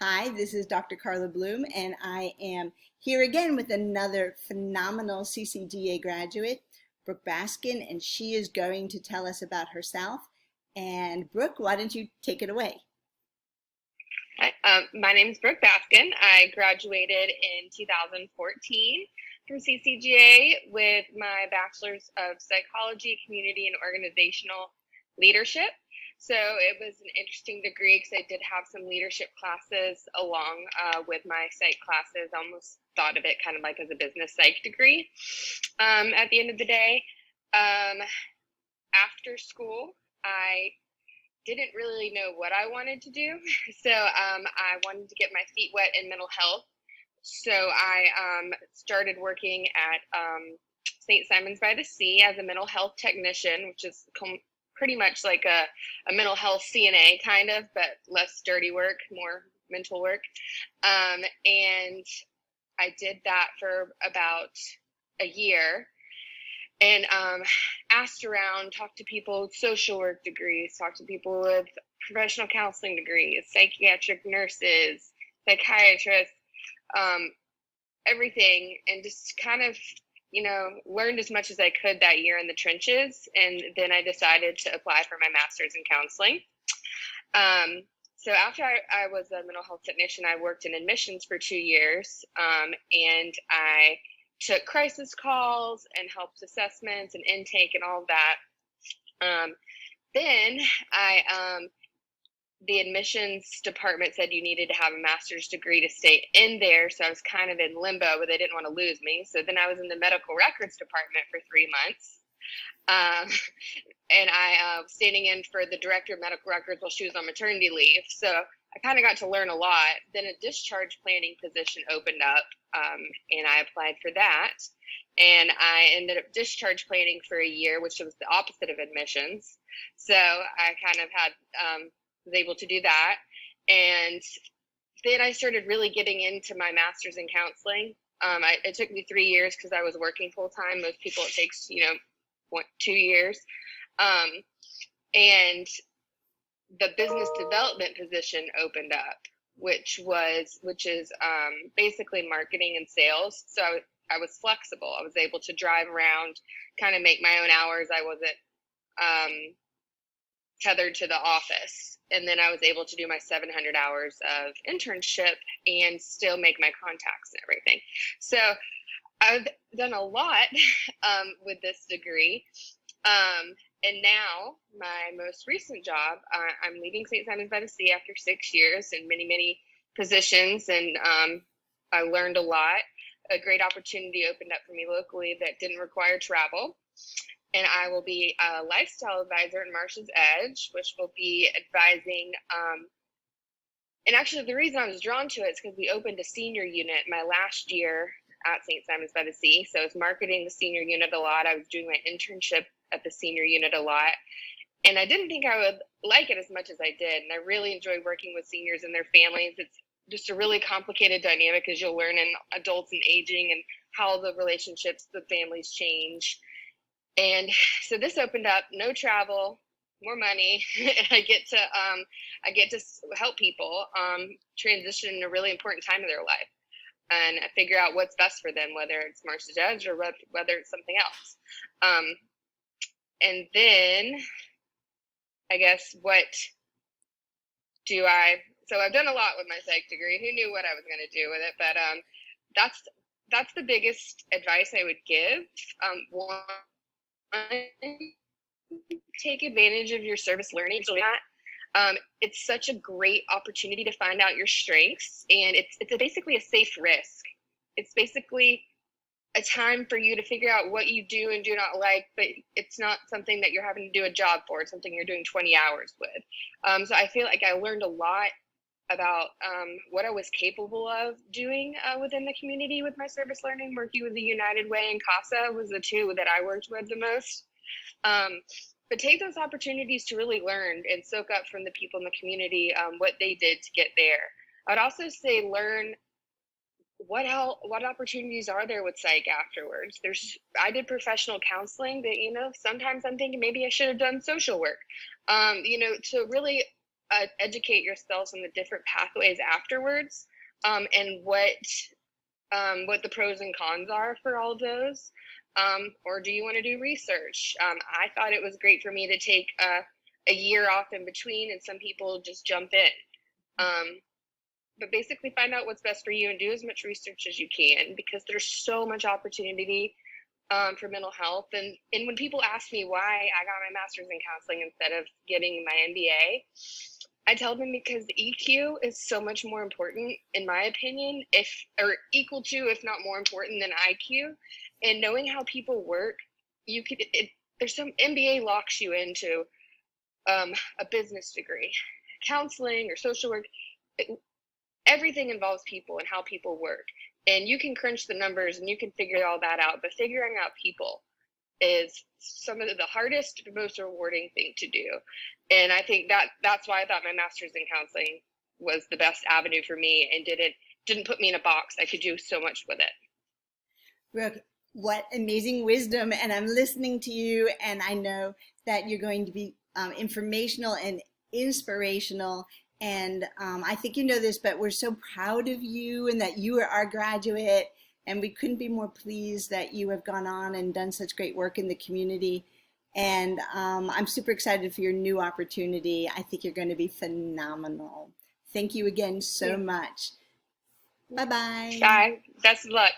Hi, this is Dr. Carla Bloom, and I am here again with another phenomenal CCGA graduate, Brooke Baskin, and she is going to tell us about herself. And Brooke, why don't you take it away? Hi, my name is Brooke Baskin. I graduated in 2014 from CCGA with my Bachelor's of Psychology, Community, and Organizational Leadership. So it was an interesting degree because I did have some leadership classes along with my psych classes. I almost thought of it kind of like as a business psych degree at the end of the day. Um, After school, I didn't really know what I wanted to do. So I wanted to get my feet wet in mental health. So I started working at St. Simon's by the Sea as a mental health technician, which is pretty much like a mental health CNA kind of, but less dirty work, more mental work. And I did that for about a year and asked around, talked to people with social work degrees, talked to people with professional counseling degrees, psychiatric nurses, psychiatrists, um, everything, and just kind of, learned as much as I could that year in the trenches. And then I decided to apply for my master's in counseling. So after I was a mental health technician, I worked in admissions for 2 years, and I took crisis calls and helped assessments and intake and all of that. Then the admissions department said you needed to have a master's degree to stay in there. So I was kind of in limbo, but they didn't want to lose me. So then I was in the medical records department for 3 months. And I was standing in for the director of medical records while she was on maternity leave. So I kind of got to learn a lot. Then a discharge planning position opened up, and I applied for that. And I ended up discharge planning for a year, which was the opposite of admissions. So I kind of was able to do that. And then I started really getting into my master's in counseling. It took me 3 years because I was working full time. Most people, it takes, 2 years. And the business development position opened up, which is basically marketing and sales. So I was flexible. I was able to drive around, kind of make my own hours. I wasn't tethered to the office. And then I was able to do my 700 hours of internship and still make my contacts and everything. So I've done a lot with this degree. And now my most recent job, I'm leaving St. Simon's by the Sea after 6 years and many, many positions. And I learned a lot. A great opportunity opened up for me locally that didn't require travel. And I will be a lifestyle advisor in Marsh's Edge, which will be advising. And actually, the reason I was drawn to it is because we opened a senior unit my last year at St. Simon's by the Sea. So I was marketing the senior unit a lot. I was doing my internship at the senior unit a lot. And I didn't think I would like it as much as I did. And I really enjoy working with seniors and their families. It's just a really complicated dynamic, as you'll learn in adults and aging and how the relationships, the families change. And so this opened up, no travel, more money. I get to help people transition in a really important time of their life and figure out what's best for them, whether it's Marsh's Edge or whether it's something else. And then I guess so I've done a lot with my psych degree. Who knew what I was going to do with it? But that's the biggest advice I would give. One, take advantage of your service learning. It's such a great opportunity to find out your strengths, and it's basically a safe risk. It's basically a time for you to figure out what you do and do not like, but it's not something that you're having to do a job for. It's something you're doing 20 hours with. So I feel like I learned a lot about what I was capable of doing within the community with my service learning. Working with the United Way and CASA was the two that I worked with the most. But take those opportunities to really learn and soak up from the people in the community what they did to get there. I'd also say learn what opportunities are there with psych afterwards. I did professional counseling, but sometimes I'm thinking maybe I should have done social work. To really educate yourselves on the different pathways afterwards, and what the pros and cons are for all of those. Or do you want to do research? I thought it was great for me to take a year off in between, and some people just jump in. But basically find out what's best for you and do as much research as you can, because there's so much opportunity for mental health. And when people ask me why I got my master's in counseling instead of getting my MBA, I tell them because EQ is so much more important, in my opinion, or equal to, if not more important than IQ. And knowing how people work, there's some MBA locks you into a business degree. Counseling or social work, everything involves people and how people work. And you can crunch the numbers and you can figure all that out, but figuring out people is some of the hardest but most rewarding thing to do. And I think that's why I thought my master's in counseling was the best avenue for me, and didn't put me in a box. I could do so much with it. Brooke, what amazing wisdom. And I'm listening to you, and I know that you're going to be informational and inspirational. And I think you know this, but we're so proud of you and that you are our graduate. And we couldn't be more pleased that you have gone on and done such great work in the community. And I'm super excited for your new opportunity. I think you're going to be phenomenal. Thank you again so much. Bye-bye. Bye. Best of luck.